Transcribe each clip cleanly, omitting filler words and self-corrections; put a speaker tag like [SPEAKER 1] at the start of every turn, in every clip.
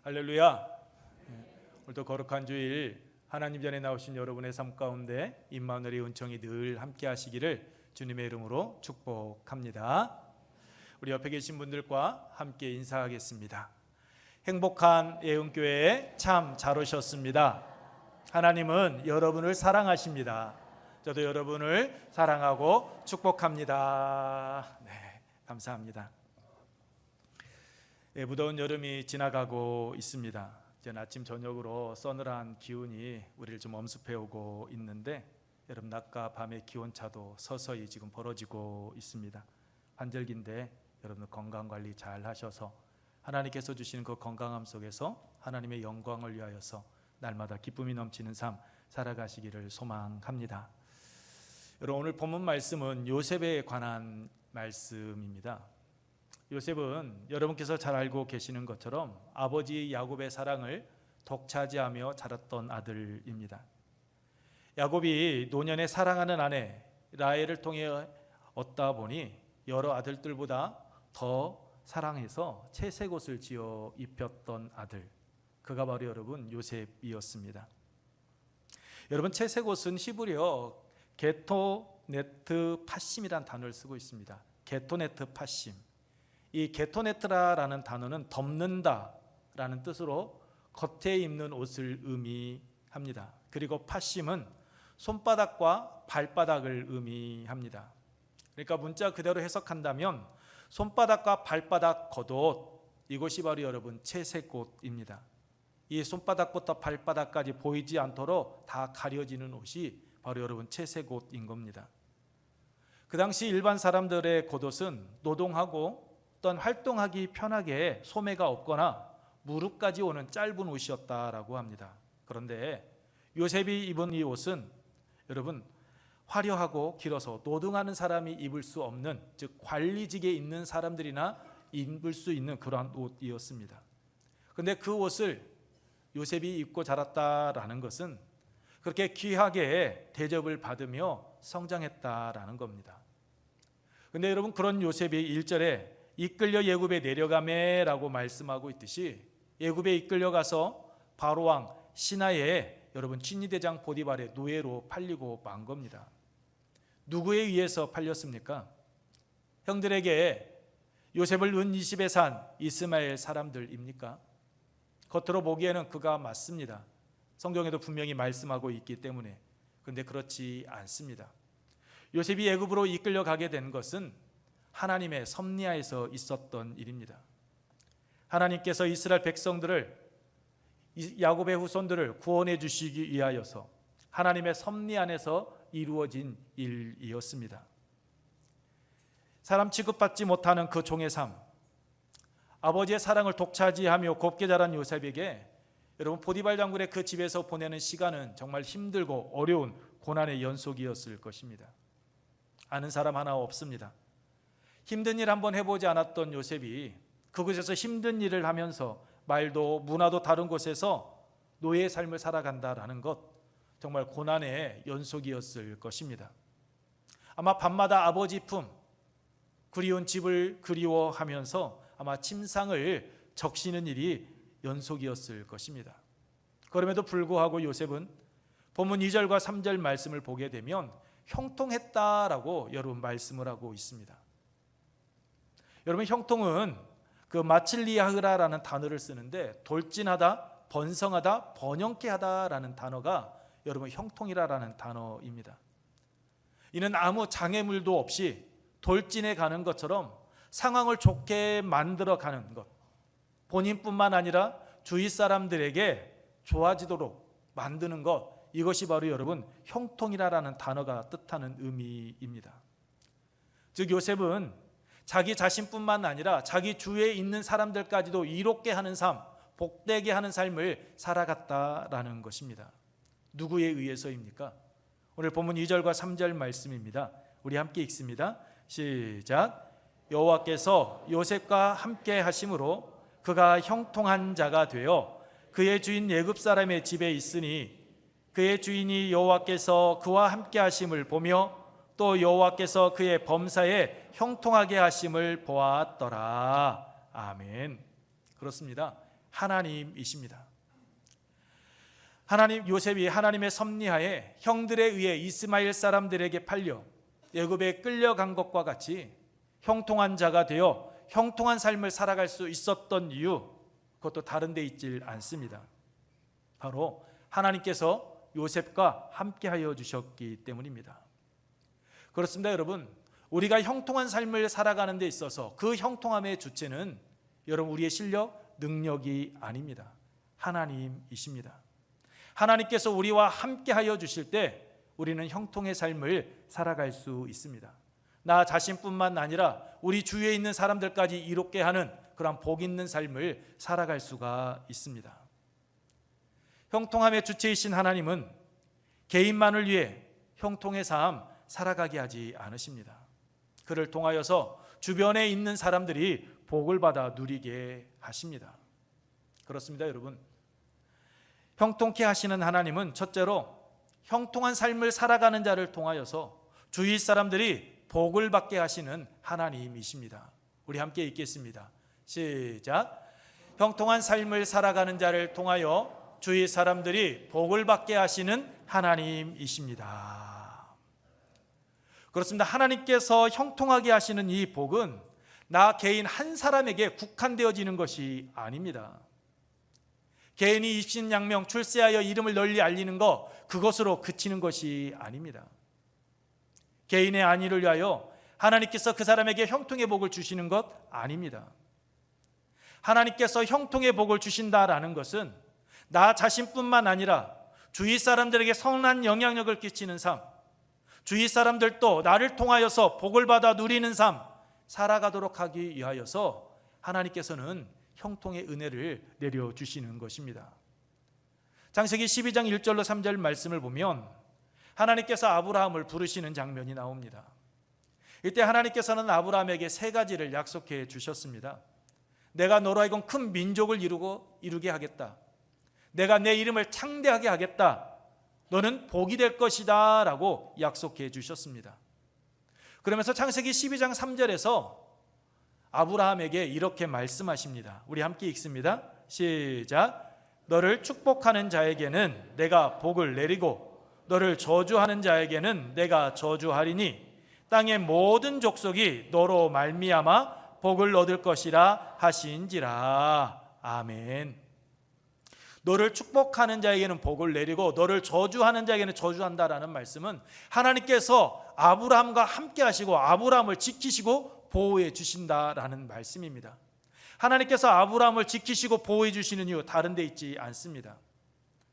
[SPEAKER 1] 할렐루야. 오늘도 거룩한 주일 하나님 전에 나오신 여러분의 삶 가운데 임마누엘의 은총이 늘 함께 하시기를 주님의 이름으로 축복합니다. 우리 옆에 계신 분들과 함께 인사하겠습니다. 행복한 예은교회에 참 잘 오셨습니다. 하나님은 여러분을 사랑하십니다. 저도 여러분을 사랑하고 축복합니다. 네, 감사합니다. 네, 무더운 여름이 지나가고 있습니다. 이제 아침 저녁으로 서늘한 기온이 우리를 좀 엄습해오고 있는데 여러분 낮과 밤의 기온차도 서서히 지금 벌어지고 있습니다. 환절기인데 여러분 건강관리 잘 하셔서 하나님께서 주시는 그 건강함 속에서 하나님의 영광을 위하여서 날마다 기쁨이 넘치는 삶 살아가시기를 소망합니다. 여러분 오늘 본문 말씀은 요셉에 관한 말씀입니다. 요셉은 여러분께서 잘 알고 계시는 것처럼 아버지 야곱의 사랑을 독차지하며 자랐던 아들입니다. 야곱이 노년에 사랑하는 아내 라헬을 통해 얻다 보니 여러 아들들보다 더 사랑해서 채색 옷을 지어 입혔던 아들, 그가 바로 여러분 요셉이었습니다. 여러분 채색 옷은 히브리어 게토네트 파심이라는 단어를 쓰고 있습니다. 게토네트 파심. 이 게토네트라는 단어는 덮는다라는 뜻으로 겉에 입는 옷을 의미합니다. 그리고 파심은 손바닥과 발바닥을 의미합니다. 그러니까 문자 그대로 해석한다면 손바닥과 발바닥 겉옷, 이것이 바로 여러분 채색옷입니다. 이 손바닥부터 발바닥까지 보이지 않도록 다 가려지는 옷이 바로 여러분 채색옷인 겁니다. 그 당시 일반 사람들의 겉옷은 노동하고 어떤 활동하기 편하게 소매가 없거나 무릎까지 오는 짧은 옷이었다라고 합니다. 그런데 요셉이 입은 이 옷은 여러분 화려하고 길어서 노동하는 사람이 입을 수 없는, 즉 관리직에 있는 사람들이나 입을 수 있는 그러한 옷이었습니다. 그런데 그 옷을 요셉이 입고 자랐다라는 것은 그렇게 귀하게 대접을 받으며 성장했다라는 겁니다. 그런데 여러분 그런 요셉이 1절에 이끌려 예굽에 내려가매라고 말씀하고 있듯이 예굽에 이끌려가서 바로왕 시나에 여러분 친위대장 보디발의 노예로 팔리고 만 겁니다. 누구에 의해서 팔렸습니까? 형들에게 요셉을 은 20에 산 이스마엘 사람들입니까? 겉으로 보기에는 그가 맞습니다. 성경에도 분명히 말씀하고 있기 때문에. 그런데 그렇지 않습니다. 요셉이 애굽으로 이끌려가게 된 것은 하나님의 섭리하에서 있었던 일입니다. 하나님께서 이스라엘 백성들을, 야곱의 후손들을 구원해 주시기 위하여서 하나님의 섭리 안에서 이루어진 일이었습니다. 사람 취급받지 못하는 그 종의 삶, 아버지의 사랑을 독차지하며 곱게 자란 요셉에게 여러분 보디발 장군의 그 집에서 보내는 시간은 정말 힘들고 어려운 고난의 연속이었을 것입니다. 아는 사람 하나 없습니다. 힘든 일 한번 해보지 않았던 요셉이 그곳에서 힘든 일을 하면서 말도 문화도 다른 곳에서 노예의 삶을 살아간다라는 것, 정말 고난의 연속이었을 것입니다. 아마 밤마다 아버지 품, 그리운 집을 그리워하면서 아마 침상을 적시는 일이 연속이었을 것입니다. 그럼에도 불구하고 요셉은 본문 2절과 3절 말씀을 보게 되면 형통했다라고 여러분 말씀을 하고 있습니다. 여러분 형통은 그 마칠리아흐라라는 단어를 쓰는데 돌진하다, 번성하다, 번영케 하다라는 단어가 여러분 형통이라는 단어입니다. 이는 아무 장애물도 없이 돌진해 가는 것처럼 상황을 좋게 만들어 가는 것, 본인뿐만 아니라 주위 사람들에게 좋아지도록 만드는 것, 이것이 바로 여러분 형통이라는 단어가 뜻하는 의미입니다. 즉 요셉은 자기 자신뿐만 아니라 자기 주위에 있는 사람들까지도 이롭게 하는 삶, 복되게 하는 삶을 살아갔다라는 것입니다. 누구에 의해서입니까? 오늘 본문 2절과 3절 말씀입니다. 우리 함께 읽습니다. 시작. 여호와께서 요셉과 함께 하심으로 그가 형통한 자가 되어 그의 주인 애굽 사람의 집에 있으니 그의 주인이 여호와께서 그와 함께 하심을 보며 또 여호와께서 그의 범사에 형통하게 하심을 보았더라. 아멘. 그렇습니다. 하나님이십니다. 하나님, 요셉이 하나님의 섭리하에 형들에 의해 이스마엘 사람들에게 팔려 애굽에 끌려간 것과 같이 형통한 자가 되어 형통한 삶을 살아갈 수 있었던 이유, 그것도 다른 데 있질 않습니다. 바로 하나님께서 요셉과 함께하여 주셨기 때문입니다. 그렇습니다, 여러분. 우리가 형통한 삶을 살아가는 데 있어서 그 형통함의 주체는 여러분 우리의 실력, 능력이 아닙니다. 하나님이십니다. 하나님께서 우리와 함께하여 주실 때 우리는 형통의 삶을 살아갈 수 있습니다. 나 자신뿐만 아니라 우리 주위에 있는 사람들까지 이롭게 하는 그런 복 있는 삶을 살아갈 수가 있습니다. 형통함의 주체이신 하나님은 개인만을 위해 형통의 삶 살아가게 하지 않으십니다. 그를 통하여서 주변에 있는 사람들이 복을 받아 누리게 하십니다. 그렇습니다, 여러분. 형통케 하시는 하나님은 첫째로 형통한 삶을 살아가는 자를 통하여서 주위 사람들이 복을 받게 하시는 하나님이십니다. 우리 함께 읽겠습니다. 시작. 형통한 삶을 살아가는 자를 통하여 주위 사람들이 복을 받게 하시는 하나님이십니다. 그렇습니다. 하나님께서 형통하게 하시는 이 복은 나 개인 한 사람에게 국한되어지는 것이 아닙니다. 개인이 입신양명 출세하여 이름을 널리 알리는 것, 그것으로 그치는 것이 아닙니다. 개인의 안위를 위하여 하나님께서 그 사람에게 형통의 복을 주시는 것 아닙니다. 하나님께서 형통의 복을 주신다라는 것은 나 자신뿐만 아니라 주위 사람들에게 선한 영향력을 끼치는 삶, 주위 사람들도 나를 통하여서 복을 받아 누리는 삶 살아가도록 하기 위하여서 하나님께서는 형통의 은혜를 내려주시는 것입니다. 창세기 12장 1절로 3절 말씀을 보면 하나님께서 아브라함을 부르시는 장면이 나옵니다. 이때 하나님께서는 아브라함에게 세 가지를 약속해 주셨습니다. 내가 너로 하여금 큰 민족을 이루게 하겠다. 내가 내 이름을 창대하게 하겠다. 너는 복이 될 것이다 라고 약속해 주셨습니다. 그러면서 창세기 12장 3절에서 아브라함에게 이렇게 말씀하십니다. 우리 함께 읽습니다. 시작. 너를 축복하는 자에게는 내가 복을 내리고 너를 저주하는 자에게는 내가 저주하리니 땅의 모든 족속이 너로 말미암아 복을 얻을 것이라 하신지라. 아멘. 너를 축복하는 자에게는 복을 내리고 너를 저주하는 자에게는 저주한다라는 말씀은 하나님께서 아브라함과 함께 하시고 아브라함을 지키시고 보호해 주신다라는 말씀입니다. 하나님께서 아브라함을 지키시고 보호해 주시는 이유 다른 데 있지 않습니다.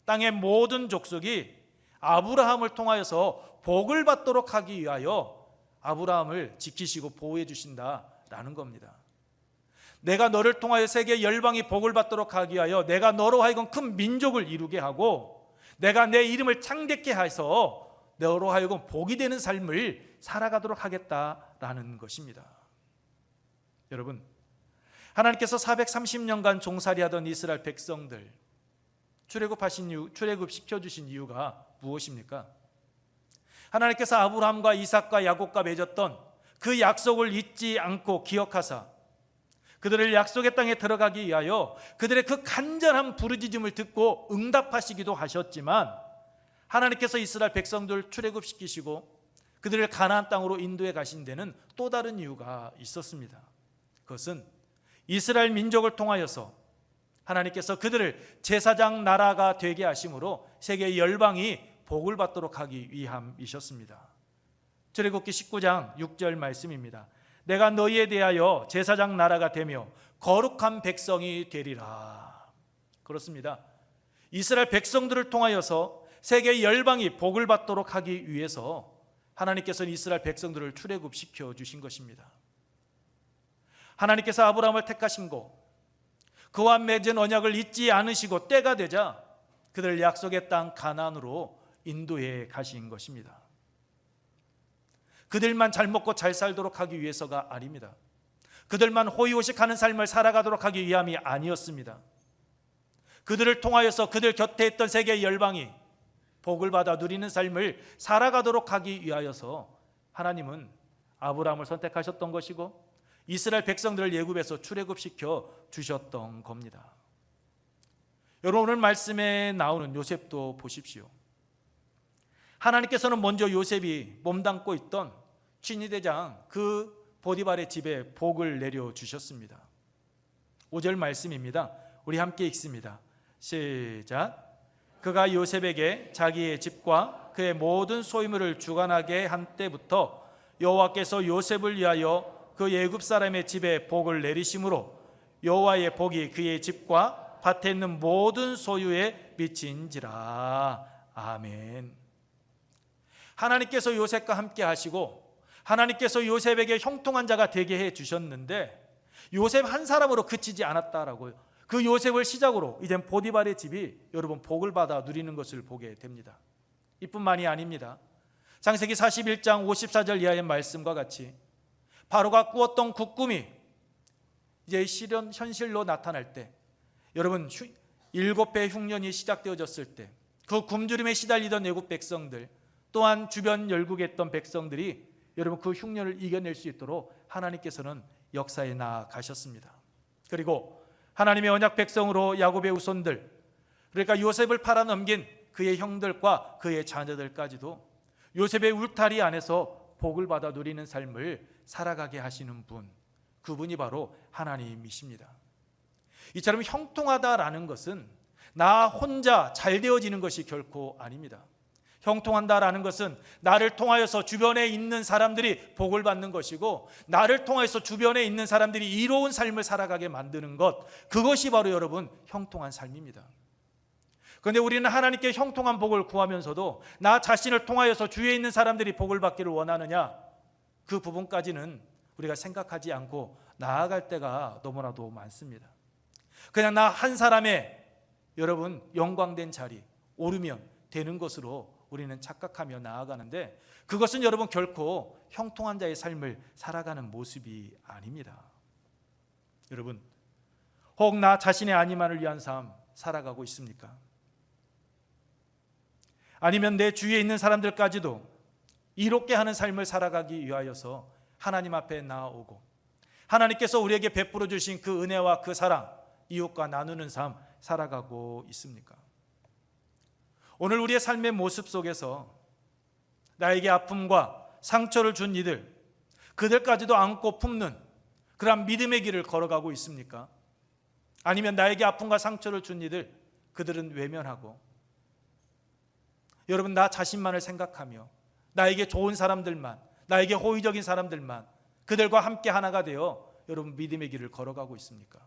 [SPEAKER 1] 땅의 모든 족속이 아브라함을 통하여서 복을 받도록 하기 위하여 아브라함을 지키시고 보호해 주신다라는 겁니다. 내가 너를 통하여 세계 열방이 복을 받도록 하기 위하여 내가 너로 하여금 큰 민족을 이루게 하고 내가 내 이름을 창대케 해서 너로 하여금 복이 되는 삶을 살아가도록 하겠다라는 것입니다. 여러분, 하나님께서 430년간 종살이하던 이스라엘 백성들 출애굽시켜주신 이유가 무엇입니까? 하나님께서 아브라함과 이삭과 야곱과 맺었던 그 약속을 잊지 않고 기억하사 그들을 약속의 땅에 들어가기 위하여 그들의 그 간절한 부르짖음을 듣고 응답하시기도 하셨지만 하나님께서 이스라엘 백성들 출애굽시키시고 그들을 가나안 땅으로 인도해 가신 데는 또 다른 이유가 있었습니다. 그것은 이스라엘 민족을 통하여서 하나님께서 그들을 제사장 나라가 되게 하심으로 세계 열방이 복을 받도록 하기 위함이셨습니다. 출애굽기 19장 6절 말씀입니다. 내가 너희에 대하여 제사장 나라가 되며 거룩한 백성이 되리라. 그렇습니다. 이스라엘 백성들을 통하여서 세계 열방이 복을 받도록 하기 위해서 하나님께서는 이스라엘 백성들을 출애굽시켜 주신 것입니다. 하나님께서 아브라함을 택하신 그와 맺은 언약을 잊지 않으시고 때가 되자 그들을 약속의 땅 가나안으로 인도해 가신 것입니다. 그들만 잘 먹고 잘 살도록 하기 위해서가 아닙니다. 그들만 호의호식하는 삶을 살아가도록 하기 위함이 아니었습니다. 그들을 통하여서 그들 곁에 있던 세계 열방이 복을 받아 누리는 삶을 살아가도록 하기 위하여서 하나님은 아브라함을 선택하셨던 것이고 이스라엘 백성들을 애굽에서 출애굽시켜 주셨던 겁니다. 여러분, 오늘 말씀에 나오는 요셉도 보십시오. 하나님께서는 먼저 요셉이 몸담고 있던 친위대장 그 보디발의 집에 복을 내려주셨습니다. 5절 말씀입니다. 우리 함께 읽습니다. 시작. 그가 요셉에게 자기의 집과 그의 모든 소유물을 주관하게 한 때부터 여호와께서 요셉을 위하여 그 애굽 사람의 집에 복을 내리심으로 여호와의 복이 그의 집과 밭에 있는 모든 소유에 미친지라. 아멘. 하나님께서 요셉과 함께 하시고 하나님께서 요셉에게 형통한 자가 되게 해 주셨는데 요셉 한 사람으로 그치지 않았다라고요. 그 요셉을 시작으로 이젠 보디발의 집이 여러분 복을 받아 누리는 것을 보게 됩니다. 이뿐만이 아닙니다. 창세기 41장 54절 이하의 말씀과 같이 바로가 꾸었던 국꿈이 이제 현실로 나타날 때, 여러분 7배 흉년이 시작되어졌을 때 그 굶주림에 시달리던 애굽 백성들, 또한 주변 열국에 있던 백성들이 여러분 그 흉년을 이겨낼 수 있도록 하나님께서는 역사에 나아가셨습니다. 그리고 하나님의 언약 백성으로 야곱의 후손들, 그러니까 요셉을 팔아넘긴 그의 형들과 그의 자녀들까지도 요셉의 울타리 안에서 복을 받아 누리는 삶을 살아가게 하시는 분, 그분이 바로 하나님이십니다. 이처럼 형통하다라는 것은 나 혼자 잘 되어지는 것이 결코 아닙니다. 형통한다라는 것은 나를 통하여서 주변에 있는 사람들이 복을 받는 것이고, 나를 통하여서 주변에 있는 사람들이 이로운 삶을 살아가게 만드는 것, 그것이 바로 여러분 형통한 삶입니다. 그런데 우리는 하나님께 형통한 복을 구하면서도 나 자신을 통하여서 주위에 있는 사람들이 복을 받기를 원하느냐, 그 부분까지는 우리가 생각하지 않고 나아갈 때가 너무나도 많습니다. 그냥 나 한 사람의 여러분 영광된 자리, 오르면 되는 것으로 우리는 착각하며 나아가는데, 그것은 여러분 결코 형통한 자의 삶을 살아가는 모습이 아닙니다. 여러분, 혹 나 자신의 안위만을 위한 삶 살아가고 있습니까? 아니면 내 주위에 있는 사람들까지도 이롭게 하는 삶을 살아가기 위하여서 하나님 앞에 나아오고 하나님께서 우리에게 베풀어 주신 그 은혜와 그 사랑, 이웃과 나누는 삶 살아가고 있습니까? 오늘 우리의 삶의 모습 속에서 나에게 아픔과 상처를 준 이들, 그들까지도 안고 품는 그런 믿음의 길을 걸어가고 있습니까? 아니면 나에게 아픔과 상처를 준 이들, 그들은 외면하고 여러분 나 자신만을 생각하며 나에게 좋은 사람들만, 나에게 호의적인 사람들만, 그들과 함께 하나가 되어 여러분 믿음의 길을 걸어가고 있습니까?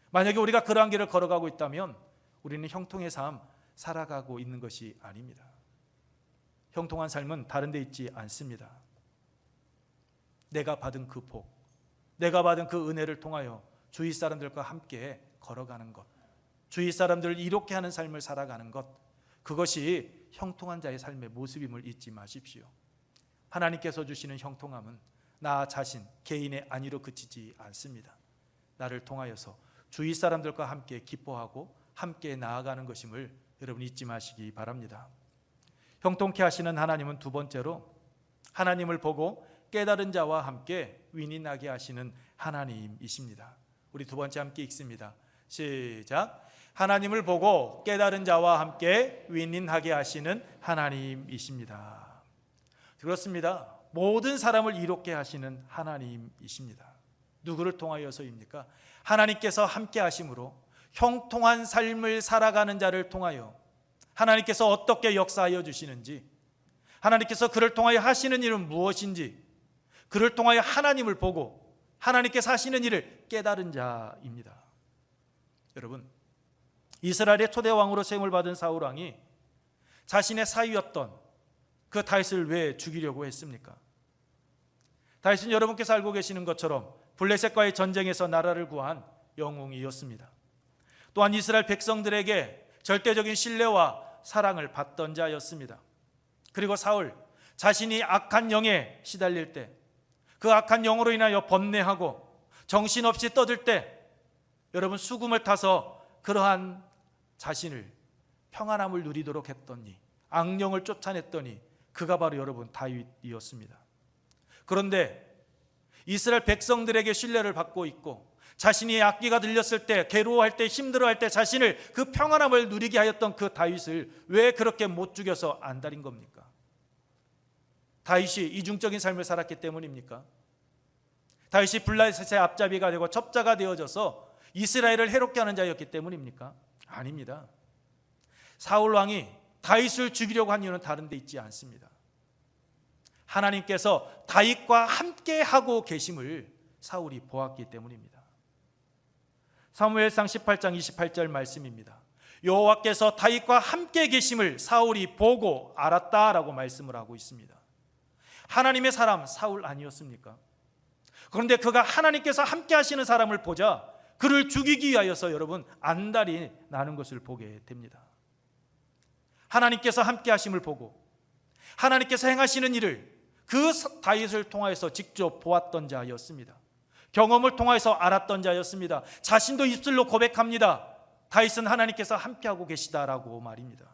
[SPEAKER 1] 만약에 우리가 그러한 길을 걸어가고 있다면 우리는 형통의 삶 살아가고 있는 것이 아닙니다. 형통한 삶은 다른 데 있지 않습니다. 내가 받은 그 복, 내가 받은 그 은혜를 통하여 주위 사람들과 함께 걸어가는 것, 주위 사람들을 이롭게 하는 삶을 살아가는 것, 그것이 형통한 자의 삶의 모습임을 잊지 마십시오. 하나님께서 주시는 형통함은 나 자신, 개인의 안위로 그치지 않습니다. 나를 통하여서 주위 사람들과 함께 기뻐하고 함께 나아가는 것임을 여러분 잊지 마시기 바랍니다. 형통케 하시는 하나님은 두 번째로 하나님을 보고 깨달은 자와 함께 윈윈하게 하시는 하나님이십니다. 우리 두 번째 함께 읽습니다. 시작. 하나님을 보고 깨달은 자와 함께 윈윈하게 하시는 하나님이십니다. 그렇습니다. 모든 사람을 이롭게 하시는 하나님이십니다. 누구를 통하여서입니까? 하나님께서 함께 하심으로 형통한 삶을 살아가는 자를 통하여 하나님께서 어떻게 역사하여 주시는지, 하나님께서 그를 통하여 하시는 일은 무엇인지, 그를 통하여 하나님을 보고 하나님께서 하시는 일을 깨달은 자입니다. 여러분, 이스라엘의 초대 왕으로 세움을 받은 사울 왕이 자신의 사위였던 그 다윗을 왜 죽이려고 했습니까? 다윗은 여러분께서 알고 계시는 것처럼 블레셋과의 전쟁에서 나라를 구한 영웅이었습니다. 또한 이스라엘 백성들에게 절대적인 신뢰와 사랑을 받던 자였습니다. 그리고 사울 자신이 악한 영에 시달릴 때, 그 악한 영으로 인하여 번뇌하고 정신없이 떠들 때 여러분 수금을 타서 그러한 자신을 평안함을 누리도록 했더니, 악령을 쫓아냈더니 그가 바로 여러분 다윗이었습니다. 그런데 이스라엘 백성들에게 신뢰를 받고 있고 자신이 악기가 들렸을 때, 괴로워할 때, 힘들어할 때 자신을 그 평안함을 누리게 하였던 그 다윗을 왜 그렇게 못 죽여서 안달인 겁니까? 다윗이 이중적인 삶을 살았기 때문입니까? 다윗이 블레셋의 앞잡이가 되고 첩자가 되어져서 이스라엘을 해롭게 하는 자였기 때문입니까? 아닙니다. 사울 왕이 다윗을 죽이려고 한 이유는 다른 데 있지 않습니다. 하나님께서 다윗과 함께 하고 계심을 사울이 보았기 때문입니다. 사무엘상 18장 28절 말씀입니다. 여호와께서 다윗과 함께 계심을 사울이 보고 알았다라고 말씀을 하고 있습니다. 하나님의 사람 사울 아니었습니까? 그런데 그가 하나님께서 함께 하시는 사람을 보자 그를 죽이기 위하여서 여러분 안달이 나는 것을 보게 됩니다. 하나님께서 함께 하심을 보고 하나님께서 행하시는 일을 그 다윗을 통하여서 직접 보았던 자였습니다. 경험을 통하여서 알았던 자였습니다. 자신도 입술로 고백합니다. 다윗은 하나님께서 함께하고 계시다라고 말입니다.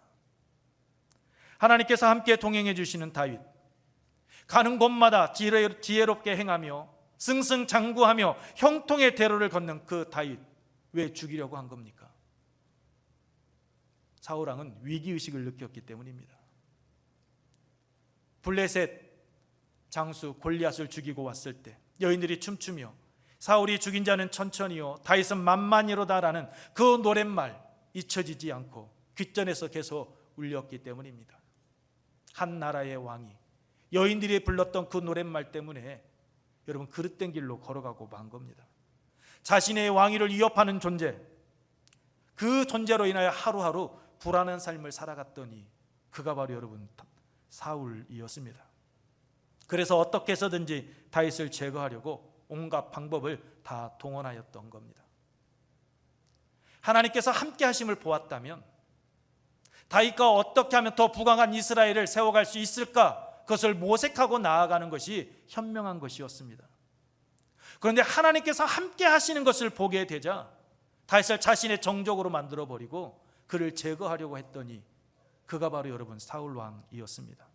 [SPEAKER 1] 하나님께서 함께 동행해 주시는 다윗, 가는 곳마다 지혜롭게 행하며 승승장구하며 형통의 대로를 걷는 그 다윗, 왜 죽이려고 한 겁니까? 사울왕은 위기의식을 느꼈기 때문입니다. 블레셋 장수 골리앗을 죽이고 왔을 때 여인들이 춤추며 사울이 죽인 자는 천천히요 다윗은 만만히로다라는 그 노랫말 잊혀지지 않고 귓전에서 계속 울렸기 때문입니다. 한 나라의 왕이 여인들이 불렀던 그 노랫말 때문에 여러분 그릇된 길로 걸어가고 만 겁니다. 자신의 왕위를 위협하는 존재, 그 존재로 인하여 하루하루 불안한 삶을 살아갔더니 그가 바로 여러분 사울이었습니다. 그래서 어떻게 해서든지 다윗을 제거하려고 온갖 방법을 다 동원하였던 겁니다. 하나님께서 함께 하심을 보았다면 다윗과 어떻게 하면 더 부강한 이스라엘을 세워갈 수 있을까? 그것을 모색하고 나아가는 것이 현명한 것이었습니다. 그런데 하나님께서 함께 하시는 것을 보게 되자 다윗을 자신의 정적으로 만들어버리고 그를 제거하려고 했더니 그가 바로 여러분 사울 왕이었습니다.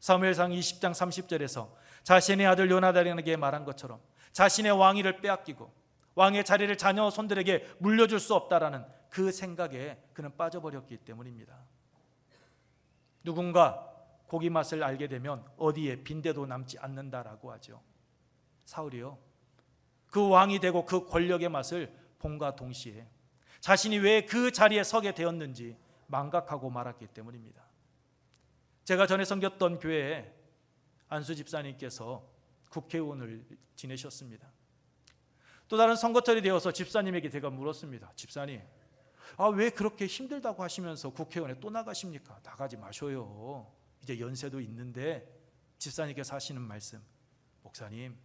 [SPEAKER 1] 사무엘상 20장 30절에서 자신의 아들 요나단에게 말한 것처럼 자신의 왕위를 빼앗기고 왕의 자리를 자녀 손들에게 물려줄 수 없다라는 그 생각에 그는 빠져버렸기 때문입니다. 누군가 고기 맛을 알게 되면 어디에 빈대도 남지 않는다라고 하죠. 사울이요, 그 왕이 되고 그 권력의 맛을 본과 동시에 자신이 왜 그 자리에 서게 되었는지 망각하고 말았기 때문입니다. 제가 전에 섬겼던 교회에 안수 집사님께서 국회의원을 지내셨습니다. 또 다른 선거철이 되어서 집사님에게 제가 물었습니다. 집사님, 왜 그렇게 힘들다고 하시면서 국회의원에 또 나가십니까? 나가지 마셔요. 이제 연세도 있는데. 집사님께서 하시는 말씀, 목사님,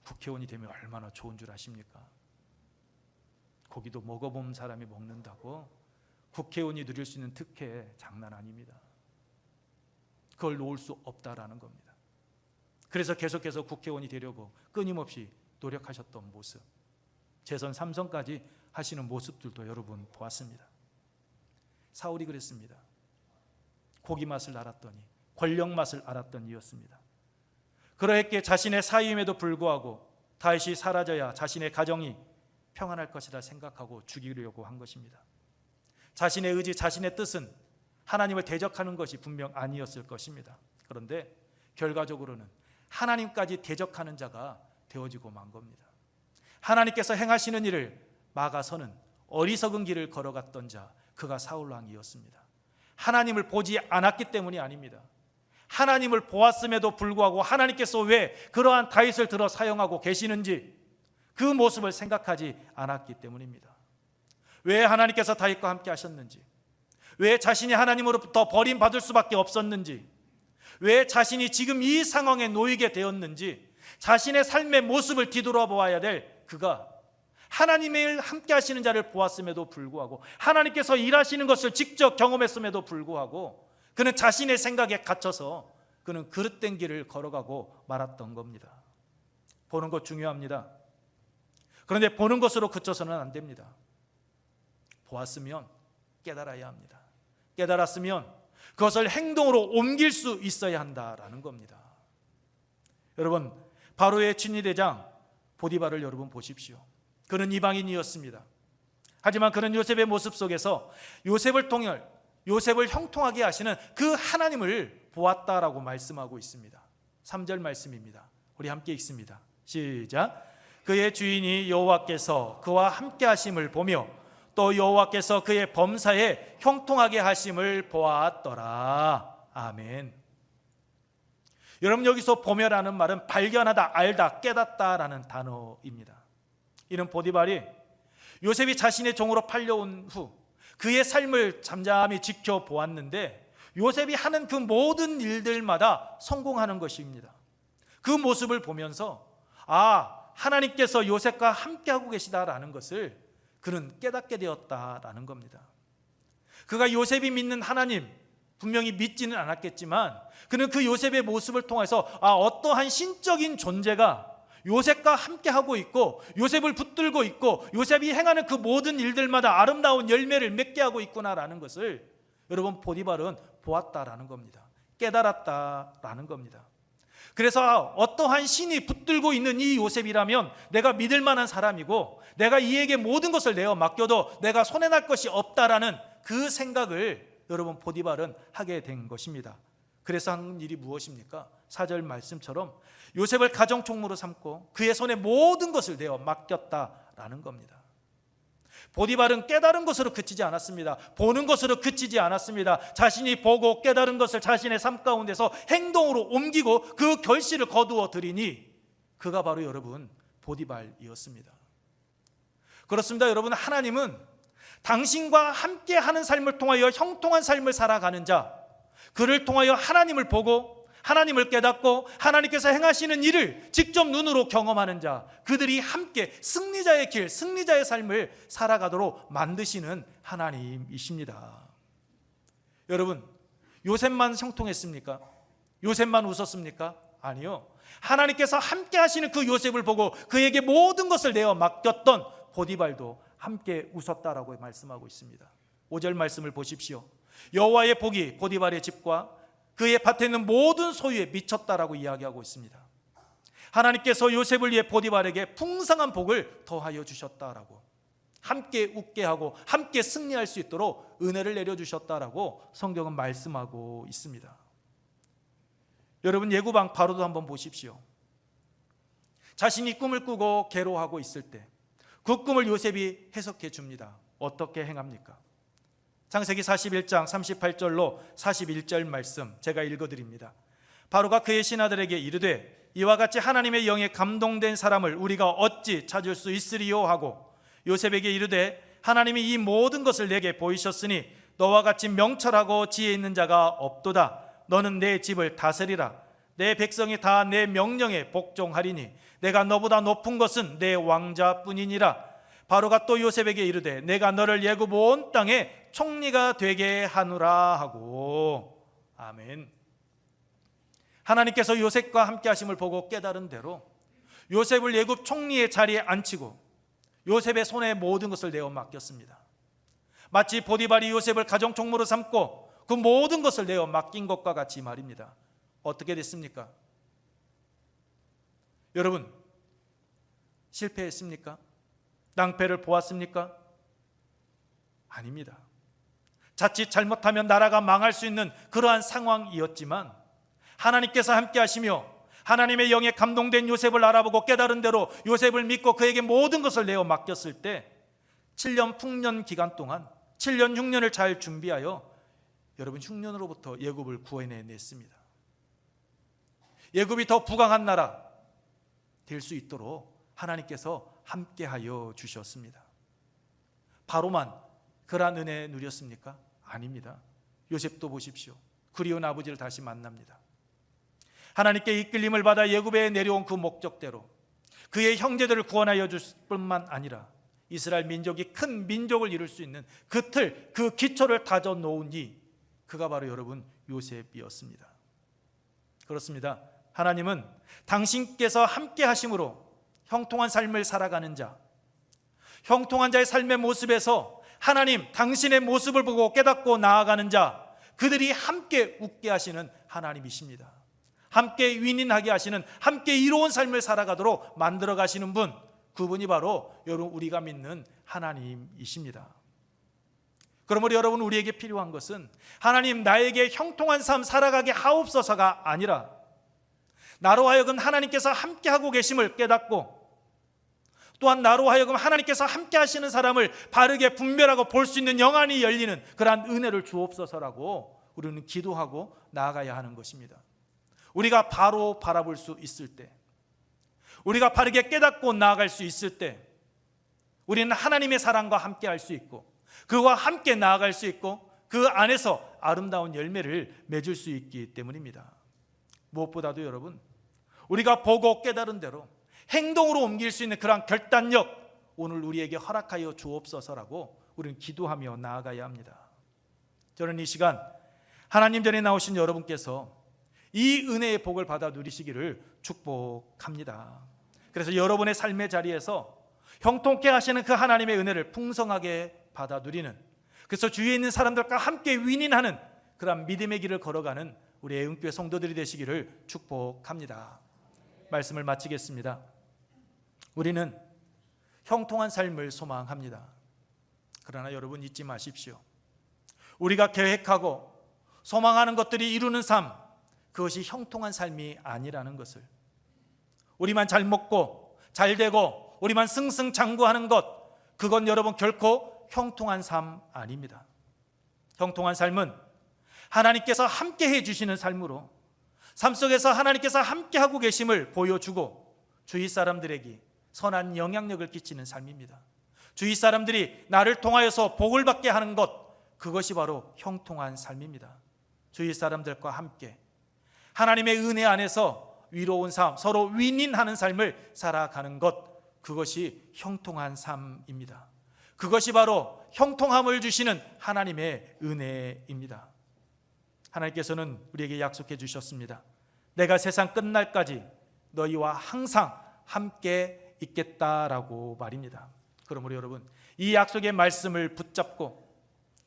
[SPEAKER 1] 국회의원이 되면 얼마나 좋은 줄 아십니까? 고기도 먹어본 사람이 먹는다고 국회의원이 누릴 수 있는 특혜 장난 아닙니다. 그걸 놓을 수 없다라는 겁니다. 그래서 계속해서 국회의원이 되려고 끊임없이 노력하셨던 모습, 재선 3선까지 하시는 모습들도 여러분 보았습니다. 사울이 그랬습니다. 고기 맛을 알았더니, 권력 맛을 알았던 이였습니다. 그러했기에 자신의 사위임에도 불구하고 다윗이 사라져야 자신의 가정이 평안할 것이라 생각하고 죽이려고 한 것입니다. 자신의 의지, 자신의 뜻은 하나님을 대적하는 것이 분명 아니었을 것입니다. 그런데 결과적으로는 하나님까지 대적하는 자가 되어지고 만 겁니다. 하나님께서 행하시는 일을 막아서는 어리석은 길을 걸어갔던 자, 그가 사울 왕이었습니다. 하나님을 보지 않았기 때문이 아닙니다. 하나님을 보았음에도 불구하고 하나님께서 왜 그러한 다윗을 들어 사용하고 계시는지 그 모습을 생각하지 않았기 때문입니다. 왜 하나님께서 다윗과 함께 하셨는지, 왜 자신이 하나님으로부터 버림받을 수밖에 없었는지, 왜 자신이 지금 이 상황에 놓이게 되었는지 자신의 삶의 모습을 뒤돌아보아야 될 그가 하나님을 함께 하시는 자를 보았음에도 불구하고 하나님께서 일하시는 것을 직접 경험했음에도 불구하고 그는 자신의 생각에 갇혀서 그는 그릇된 길을 걸어가고 말았던 겁니다. 보는 것 중요합니다. 그런데 보는 것으로 그쳐서는 안 됩니다. 보았으면 깨달아야 합니다. 깨달았으면 그것을 행동으로 옮길 수 있어야 한다라는 겁니다. 여러분, 바로의 친위대장 보디발을 여러분 보십시오. 그는 이방인이었습니다. 하지만 그는 요셉의 모습 속에서 요셉을 형통하게 하시는 그 하나님을 보았다라고 말씀하고 있습니다. 3절 말씀입니다. 우리 함께 읽습니다. 시작. 그의 주인이 여호와께서 그와 함께 하심을 보며 또 여호와께서 그의 범사에 형통하게 하심을 보았더라. 아멘. 여러분, 여기서 보며라는 말은 발견하다, 알다, 깨닫다라는 단어입니다. 이는 보디발이 요셉이 자신의 종으로 팔려온 후 그의 삶을 잠잠히 지켜보았는데 요셉이 하는 그 모든 일들마다 성공하는 것입니다. 그 모습을 보면서 하나님께서 요셉과 함께하고 계시다라는 것을 그는 깨닫게 되었다라는 겁니다. 그가 요셉이 믿는 하나님, 분명히 믿지는 않았겠지만 그는 그 요셉의 모습을 통해서 어떠한 신적인 존재가 요셉과 함께하고 있고 요셉을 붙들고 있고 요셉이 행하는 그 모든 일들마다 아름다운 열매를 맺게 하고 있구나라는 것을 여러분 보디발은 보았다라는 겁니다. 깨달았다라는 겁니다. 그래서 어떠한 신이 붙들고 있는 이 요셉이라면 내가 믿을 만한 사람이고 내가 이에게 모든 것을 내어 맡겨도 내가 손해날 것이 없다라는 그 생각을 여러분 보디발은 하게 된 것입니다. 그래서 한 일이 무엇입니까? 4절 말씀처럼 요셉을 가정총무로 삼고 그의 손에 모든 것을 내어 맡겼다라는 겁니다. 보디발은 깨달은 것으로 그치지 않았습니다. 보는 것으로 그치지 않았습니다. 자신이 보고 깨달은 것을 자신의 삶 가운데서 행동으로 옮기고 그 결실을 거두어 들이니 그가 바로 여러분 보디발이었습니다. 그렇습니다. 여러분, 하나님은 당신과 함께하는 삶을 통하여 형통한 삶을 살아가는 자, 그를 통하여 하나님을 보고 하나님을 깨닫고 하나님께서 행하시는 일을 직접 눈으로 경험하는 자, 그들이 함께 승리자의 길, 승리자의 삶을 살아가도록 만드시는 하나님이십니다. 여러분, 요셉만 형통했습니까? 요셉만 웃었습니까? 아니요. 하나님께서 함께 하시는 그 요셉을 보고 그에게 모든 것을 내어 맡겼던 보디발도 함께 웃었다라고 말씀하고 있습니다. 5절 말씀을 보십시오. 여호와의 복이 보디발의 집과 그의 밭에 있는 모든 소유에 미쳤다라고 이야기하고 있습니다. 하나님께서 요셉을 위해 보디발에게 풍성한 복을 더하여 주셨다라고, 함께 웃게 하고 함께 승리할 수 있도록 은혜를 내려주셨다라고 성경은 말씀하고 있습니다. 여러분, 예구방 바로도 한번 보십시오. 자신이 꿈을 꾸고 괴로워하고 있을 때 그 꿈을 요셉이 해석해 줍니다. 어떻게 행합니까? 창세기 41장 38절로 41절 말씀 제가 읽어드립니다. 바로가 그의 신하들에게 이르되 이와 같이 하나님의 영에 감동된 사람을 우리가 어찌 찾을 수 있으리요 하고 요셉에게 이르되 하나님이 이 모든 것을 내게 보이셨으니 너와 같이 명철하고 지혜 있는 자가 없도다. 너는 내 집을 다스리라. 내 백성이 다 내 명령에 복종하리니 내가 너보다 높은 것은 내 왕자뿐이니라. 바로가 또 요셉에게 이르되 내가 너를 애굽 온 땅에 총리가 되게 하노라 하고. 아멘. 하나님께서 요셉과 함께 하심을 보고 깨달은 대로 요셉을 애굽 총리의 자리에 앉히고 요셉의 손에 모든 것을 내어 맡겼습니다. 마치 보디발이 요셉을 가정총무로 삼고 그 모든 것을 내어 맡긴 것과 같이 말입니다. 어떻게 됐습니까? 여러분, 실패했습니까? 낭패를 보았습니까? 아닙니다. 자칫 잘못하면 나라가 망할 수 있는 그러한 상황이었지만 하나님께서 함께 하시며 하나님의 영에 감동된 요셉을 알아보고 깨달은 대로 요셉을 믿고 그에게 모든 것을 내어 맡겼을 때 7년 풍년 기간 동안 7년 흉년을 잘 준비하여 여러분 흉년으로부터 애굽을 구해냈습니다. 애굽이 더 부강한 나라 될 수 있도록 하나님께서 함께하여 주셨습니다. 바로만 그러한 은혜 누렸습니까? 아닙니다. 요셉도 보십시오. 그리운 아버지를 다시 만납니다. 하나님께 이끌림을 받아 애굽에 내려온 그 목적대로 그의 형제들을 구원하여 줄 뿐만 아니라 이스라엘 민족이 큰 민족을 이룰 수 있는 그 틀, 그 기초를 다져 놓으니 그가 바로 여러분 요셉이었습니다. 그렇습니다. 하나님은 당신께서 함께 하심으로 형통한 삶을 살아가는 자, 형통한 자의 삶의 모습에서 하나님 당신의 모습을 보고 깨닫고 나아가는 자, 그들이 함께 웃게 하시는 하나님이십니다. 함께 윈윈하게 하시는, 함께 이로운 삶을 살아가도록 만들어 가시는 분, 그분이 바로 여러분 우리가 믿는 하나님이십니다. 그러므로 여러분 우리에게 필요한 것은 하나님 나에게 형통한 삶 살아가게 하옵소서가 아니라 나로 하여금 하나님께서 함께하고 계심을 깨닫고 또한 나로 하여금 하나님께서 함께 하시는 사람을 바르게 분별하고 볼 수 있는 영안이 열리는 그러한 은혜를 주옵소서라고 우리는 기도하고 나아가야 하는 것입니다. 우리가 바로 바라볼 수 있을 때, 우리가 바르게 깨닫고 나아갈 수 있을 때 우리는 하나님의 사랑과 함께 할 수 있고 그와 함께 나아갈 수 있고 그 안에서 아름다운 열매를 맺을 수 있기 때문입니다. 무엇보다도 여러분, 우리가 보고 깨달은 대로 행동으로 옮길 수 있는 그러한 결단력 오늘 우리에게 허락하여 주옵소서라고 우리는 기도하며 나아가야 합니다. 저는 이 시간 하나님 전에 나오신 여러분께서 이 은혜의 복을 받아 누리시기를 축복합니다. 그래서 여러분의 삶의 자리에서 형통케 하시는 그 하나님의 은혜를 풍성하게 받아 누리는, 그래서 주위에 있는 사람들과 함께 윈윈하는 그런 믿음의 길을 걸어가는 우리 애흥교회 성도들이 되시기를 축복합니다. 말씀을 마치겠습니다. 우리는 형통한 삶을 소망합니다. 그러나 여러분 잊지 마십시오. 우리가 계획하고 소망하는 것들이 이루는 삶, 그것이 형통한 삶이 아니라는 것을, 우리만 잘 먹고 잘 되고 우리만 승승장구하는 것, 그건 여러분 결코 형통한 삶 아닙니다. 형통한 삶은 하나님께서 함께 해주시는 삶으로 삶 속에서 하나님께서 함께하고 계심을 보여주고 주위 사람들에게 선한 영향력을 끼치는 삶입니다. 주위 사람들이 나를 통하여서 복을 받게 하는 것, 그것이 바로 형통한 삶입니다. 주위 사람들과 함께 하나님의 은혜 안에서 위로운 삶, 서로 윈윈하는 삶을 살아가는 것, 그것이 형통한 삶입니다. 그것이 바로 형통함을 주시는 하나님의 은혜입니다. 하나님께서는 우리에게 약속해 주셨습니다. 내가 세상 끝날까지 너희와 항상 함께 있겠다라고 말입니다. 그러므로 여러분 이 약속의 말씀을 붙잡고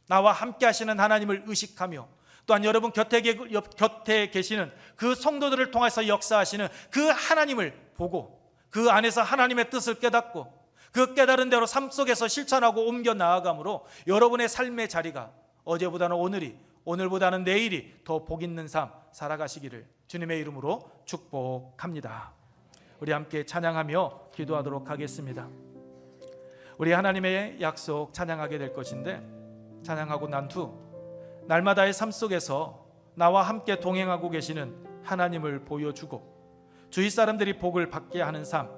[SPEAKER 1] 나와 함께 하시는 하나님을 의식하며 또한 여러분 곁에 계시는 그 성도들을 통해서 역사하시는 그 하나님을 보고 그 안에서 하나님의 뜻을 깨닫고 그 깨달은 대로 삶 속에서 실천하고 옮겨 나아감으로 여러분의 삶의 자리가 어제보다는 오늘이, 오늘보다는 내일이 더 복 있는 삶 살아가시기를 주님의 이름으로 축복합니다. 우리 함께 찬양하며 기도하도록 하겠습니다. 우리 하나님의 약속 찬양하게 될 것인데, 찬양하고 난 후 날마다의 삶 속에서 나와 함께 동행하고 계시는 하나님을 보여주고 주위 사람들이 복을 받게 하는 삶,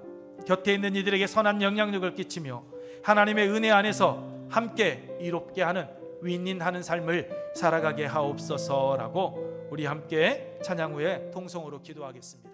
[SPEAKER 1] 곁에 있는 이들에게 선한 영향력을 끼치며 하나님의 은혜 안에서 함께 이롭게 하는 윈윈하는 삶을 살아가게 하옵소서라고 우리 함께 찬양 후에 통성으로 기도하겠습니다.